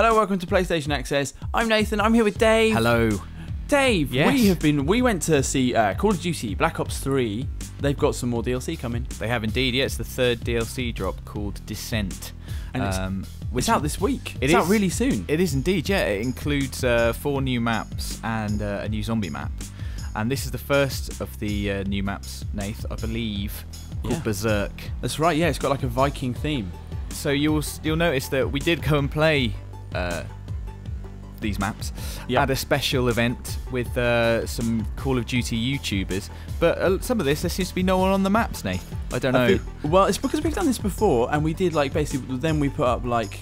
Hello, welcome to PlayStation Access. I'm Nathan. I'm here with Dave. Hello. Dave, yes. we went to see Call of Duty Black Ops 3. They've got some more DLC coming. They have indeed. Yeah, it's the third DLC drop called Descent. And it's out this week. It's is out really soon. It is indeed, yeah. It includes 4 new maps and a new zombie map. And this is the first of the new maps, Nath, I believe, called Berserk. That's right, yeah. It's got like a Viking theme. So you'll notice that we did go and play these maps at a special event with some Call of Duty YouTubers, but some of this there seems to be no one on the maps, Nate. I don't know. Well, it's because we've done this before, and we did like basically. Then we put up like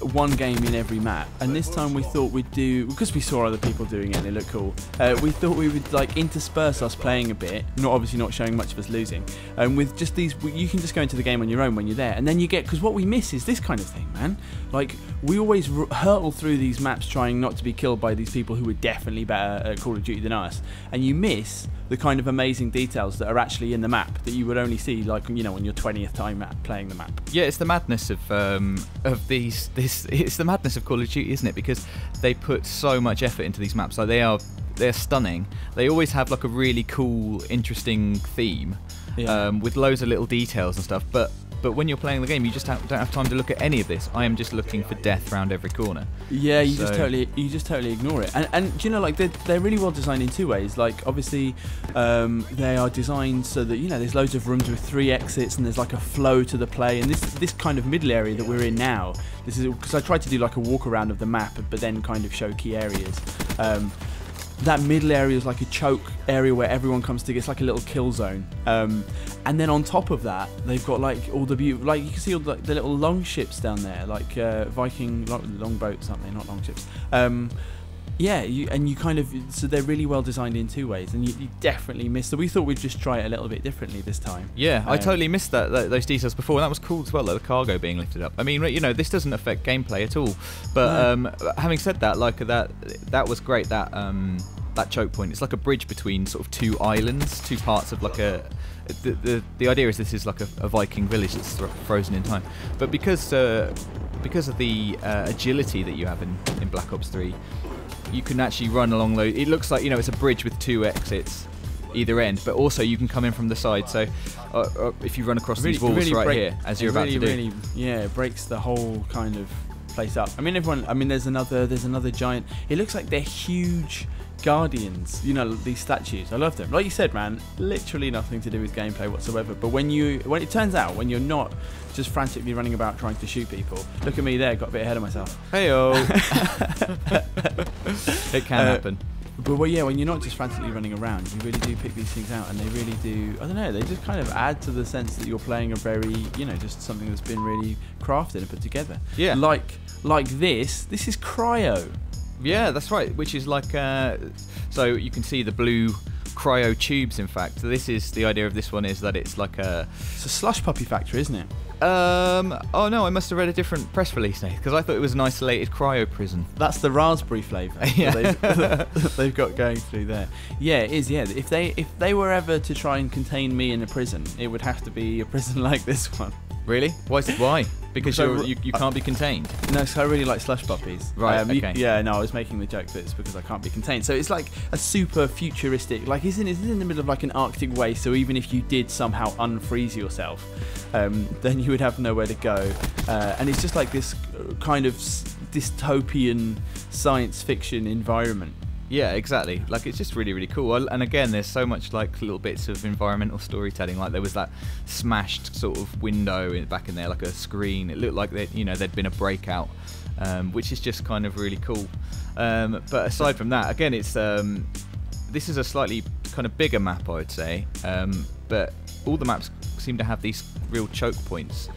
one game in every map, and this time we thought we'd do, because we saw other people doing it and it looked cool, we thought we would like intersperse us playing a bit, obviously not showing much of us losing, and with just these, you can just go into the game on your own when you're there, and then you get, because what we miss is this kind of thing, man. Like, we always hurtle through these maps trying not to be killed by these people who are definitely better at Call of Duty than us, and you miss the kind of amazing details that are actually in the map that you would only see, like, you know, on your 20th time playing the map. Yeah, it's the madness of these. It's the madness of Call of Duty, isn't it? Because they put so much effort into these maps. Like they're stunning. They always have like a really cool, interesting theme, with loads of little details and stuff. But when you're playing the game, you just don't have time to look at any of this. I am just looking for death around every corner. Yeah, you just totally ignore it. And do you know, like they're really well designed in two ways. Like obviously, they are designed so that, you know, there's loads of rooms with 3 exits and there's like a flow to the play. And this kind of middle area that we're in now, this is because I tried to do like a walk around of the map, but then kind of show key areas. That middle area is like a choke area where everyone comes together. It's like a little kill zone. And then on top of that, they've got like all the like you can see all the little long ships down there, like Viking longboats, aren't they? Not long ships. Yeah, you kind of, so they're really well designed in two ways, and you definitely missed. So we thought we'd just try it a little bit differently this time. Yeah, I totally missed those details before, and that was cool as well, like the cargo being lifted up. I mean, you know, this doesn't affect gameplay at all. But having said that, like that was great. That choke point, it's like a bridge between sort of 2 islands, 2 parts of like a. The idea is this is like a Viking village that's frozen in time, but because of the agility that you have in Black Ops 3. You can actually run along those. It looks like, you know, it's a bridge with 2 exits either end, but also you can come in from the side. So if you run across these walls here, as you're about to do, it breaks the whole kind of place up. I mean, there's another giant. It looks like they're huge guardians. You know, these statues. I love them. Like you said, man, literally nothing to do with gameplay whatsoever. But when it turns out, when you're not just frantically running about trying to shoot people, look at me there, got a bit ahead of myself. Heyo. It can happen. But when you're not just frantically running around, you really do pick these things out, and they really do, I don't know, they just kind of add to the sense that you're playing a very, you know, just something that's been really crafted and put together. Yeah. Like this is Cryo. Yeah, that's right, which is like, so you can see the blue cryo tubes, in fact. So this is, the idea of this one is that it's like it's a slush puppy factory, isn't it? Oh no, I must have read a different press release, Nate, because I thought it was an isolated cryo prison. That's the raspberry flavour they've got going through there. Yeah, it is, yeah. If they were ever to try and contain me in a prison, it would have to be a prison like this one. Really? Why? Because you can't be contained? No, so I really like slush puppies. Right, okay. Yeah, no, I was making the joke that it's because I can't be contained. So it's like a super futuristic, like it's in the middle of like an Arctic waste, so even if you did somehow unfreeze yourself, then you would have nowhere to go. And it's just like this kind of dystopian science fiction environment. Yeah, exactly. Like, it's just really, really cool. And again, there's so much like little bits of environmental storytelling. Like there was that smashed sort of window back in there, like a screen. It looked like there'd been a breakout, which is just kind of really cool. But aside from that, again, it's this is a slightly kind of bigger map, I would say. But all the maps seem to have these real choke points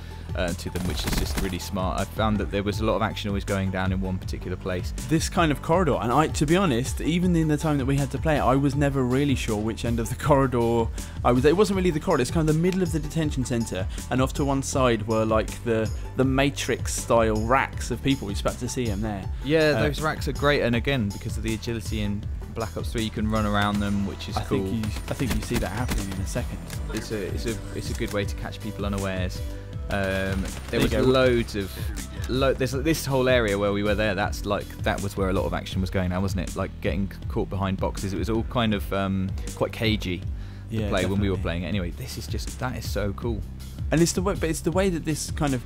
to them, which is just really smart. I found that there was a lot of action always going down in one particular place. This kind of corridor, and to be honest, even in the time that we had to play it, I was never really sure which end of the corridor I was. It wasn't really the corridor, it's kind of the middle of the detention centre, and off to one side were like the Matrix style racks of people. We're about to see them there. Yeah, those racks are great, and again, because of the agility in Black Ops 3, you can run around them, which is cool. I think you see that happening in a second. It's a good way to catch people unawares. There was loads of this whole area where we were there. That was where a lot of action was going now, wasn't it? Like getting caught behind boxes. It was all kind of quite cagey to play definitely. when we were playing it. Anyway, that is so cool. And it's the way that this kind of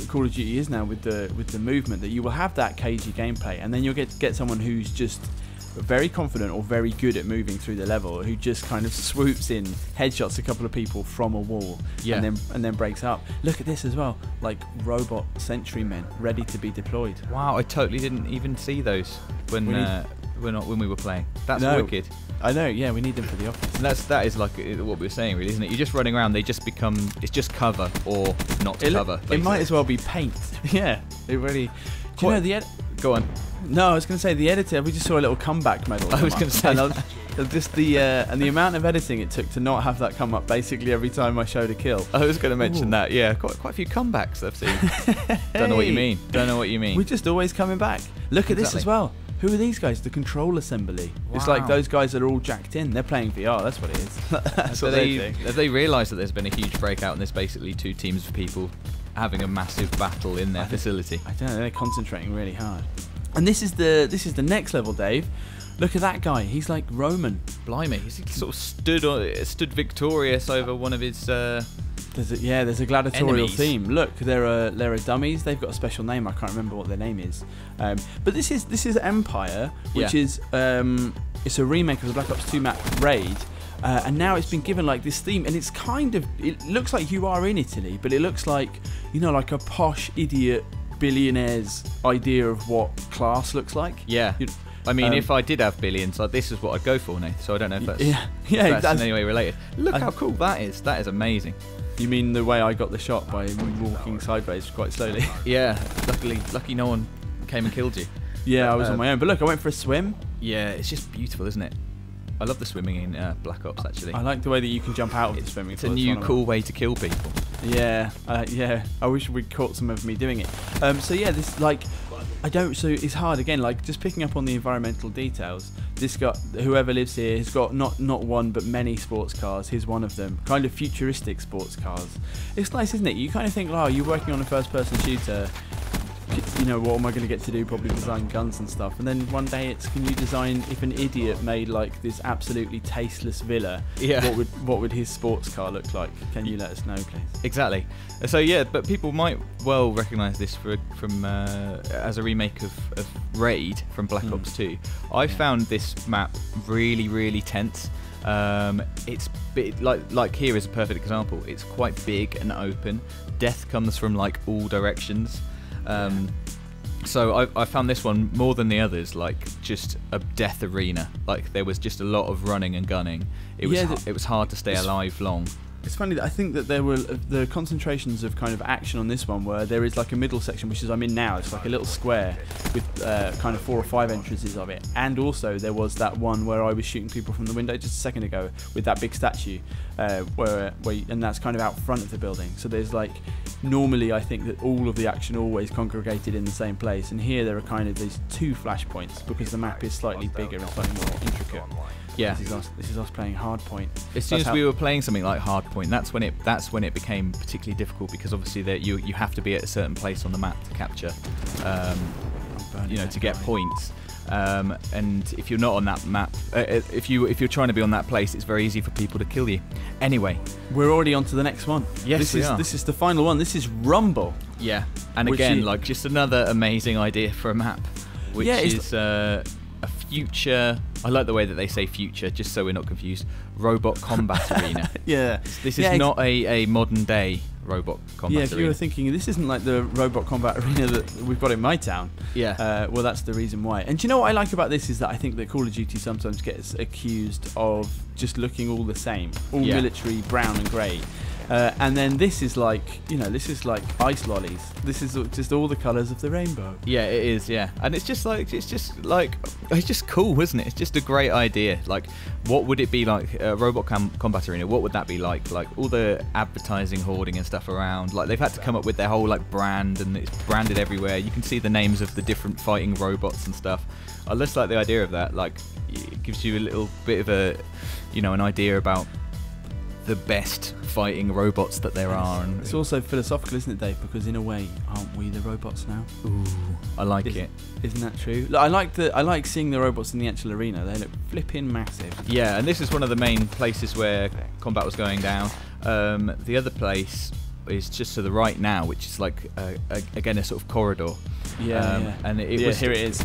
Call of Duty is now with the movement, that you will have that cagey gameplay, and then you'll get someone who's just very confident or very good at moving through the level, who just kind of swoops in, headshots a couple of people from a wall, and then breaks up. Look at this as well, like robot sentrymen ready to be deployed. Wow, I totally didn't even see those when we were playing. That's wicked. I know, yeah, we need them for the office. And that is like what we were saying, really, isn't it? You're just running around, it's just cover or not cover. Basically. It might as well be paint. Yeah, it really. Do you know Go on. No, I was going to say the editor. We just saw a little comeback medal. I was going to say just the amount of editing it took to not have that come up basically every time I showed a kill. I was going to mention that. Yeah, quite a few comebacks I've seen. Don't know what you mean. We're just always coming back. Look at this as well. Who are these guys? The Control Assembly. Wow. It's like those guys that are all jacked in. They're playing VR. That's what it is. That's what they think. Have they realised that there's been a huge breakout and there's basically two teams of people having a massive battle in their facility? I don't know. They're concentrating really hard. And this is the next level, Dave. Look at that guy. He's like Roman. Blimey, he's sort of stood victorious over one of his. There's a gladiatorial enemies. theme. Look, there are dummies. They've got a special name. I can't remember what their name is. But this is Empire, which is it's a remake of the Black Ops 2 map Raid. And now it's been given like this theme, and it looks like you are in Italy, but it looks like, like a posh idiot billionaire's idea of what class looks like. Yeah. I mean, if I did have billions, this is what I'd go for, Nath. So I don't know if that's, that's in any way related. Look how cool that is. That is amazing. You mean the way I got the shot by walking sideways quite slowly? Yeah. Lucky no one came and killed you. Yeah, I was on my own. But look, I went for a swim. Yeah, it's just beautiful, isn't it? I love the swimming in Black Ops, actually. I like the way that you can jump out of the swimming pool. It's a new cool way to kill people. Yeah, I wish we'd caught some of me doing it. So yeah, this so it's hard again. Like just picking up on the environmental details. Whoever lives here has got not one but many sports cars. Here's one of them, kind of futuristic sports cars. It's nice, isn't it? You kind of think, oh, you're working on a first-person shooter. What am I going to get to do? Probably design guns and stuff. And then one day it's, can you design, if an idiot made like this absolutely tasteless villa, what would his sports car look like? Can you let us know, please? Exactly. So yeah, but people might well recognise this from as a remake of Raid from Black Ops 2. I found this map really, really tense. It's like here is a perfect example. It's quite big and open. Death comes from like all directions. So I found this one more than the others like just a death arena. Like there was just a lot of running and gunning. It was hard to stay alive long. It's funny that I think that there were the concentrations of kind of action on this one where there is like a middle section, which is I'm in now. It's like a little square with kind of 4 or 5 entrances of it, and also there was that one where I was shooting people from the window just a second ago with that big statue, and that's kind of out front of the building. So there's like normally I think that all of the action always congregated in the same place, and here there are kind of these 2 flashpoints because the map is slightly bigger and slightly more intricate. Yeah, this is us playing Hardpoint. As soon as we were playing something like Hardpoint, that's when it became particularly difficult because obviously you have to be at a certain place on the map to capture, to get points. And if you're not on that map, if you're trying to be on that place, it's very easy for people to kill you. Anyway, we're already on to the next one. Yes, we are. This is the final one. This is Rumble. Yeah, and again, like just another amazing idea for a map, which is a future. I like the way that they say future, just so we're not confused. Robot combat arena. Yeah, this is not a modern day robot combat arena. Yeah, if you were thinking this isn't like the robot combat arena that we've got in my town. Yeah. Well, that's the reason why. And do you know what I like about this is that I think that Call of Duty sometimes gets accused of just looking all the same, all military, brown and grey. And then this is like ice lollies. This is just all the colours of the rainbow. Yeah, it is. Yeah, and it's just cool, isn't it? It's just a great idea. Like, what would it be like a robot combat arena? What would that be like? Like all the advertising, hoarding and stuff around. Like they've had to come up with their whole like brand, and it's branded everywhere. You can see the names of the different fighting robots and stuff. I just like the idea of that. Like, it gives you a little bit of an idea about the best fighting robots that there are. And it's also philosophical, isn't it, Dave? Because in a way, aren't we the robots now? ooh, I like it. Isn't that true? Look, I like seeing the robots in the actual arena. They look flipping massive. Yeah, and this is one of the main places where combat was going down. The other place is just to the right now, which is like again a sort of corridor. Yeah, and it was here it is.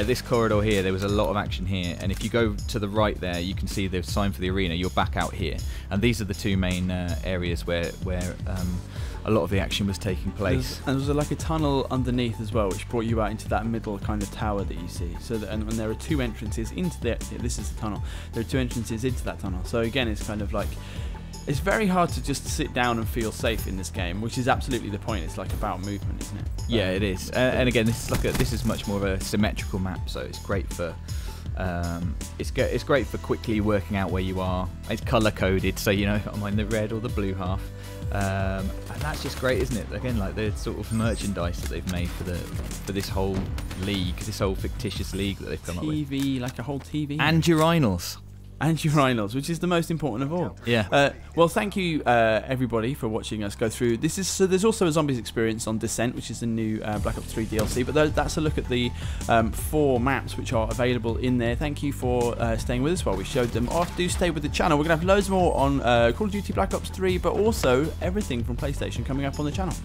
This corridor here, there was a lot of action here, and if you go to the right there, you can see the sign for the arena. You're back out here, and these are the two main areas where a lot of the action was taking place. And there was like a tunnel underneath as well, which brought you out into that middle kind of tower that you see. So and there are two entrances into this is the tunnel. There are two entrances into that tunnel. So again, it's kind of like, it's very hard to just sit down and feel safe in this game, which is absolutely the point. It's like about movement, isn't it? Yeah, it is. And again, this is much more of a symmetrical map, so it's great for it's great for quickly working out where you are. It's color coded, so you know I'm in the red or the blue half, and that's just great, isn't it? Again, like the sort of merchandise that they've made for this whole league, this whole fictitious league that they've come up with. TV, like a whole TV. And urinals. And urinals, which is the most important of all. Yeah. Well, thank you everybody for watching us go through. There's also a zombies experience on Descent, which is the new Black Ops 3 DLC. But that's a look at the 4 maps which are available in there. Thank you for staying with us while we showed them off. Do stay with the channel. We're gonna have loads more on Call of Duty Black Ops 3, but also everything from PlayStation coming up on the channel.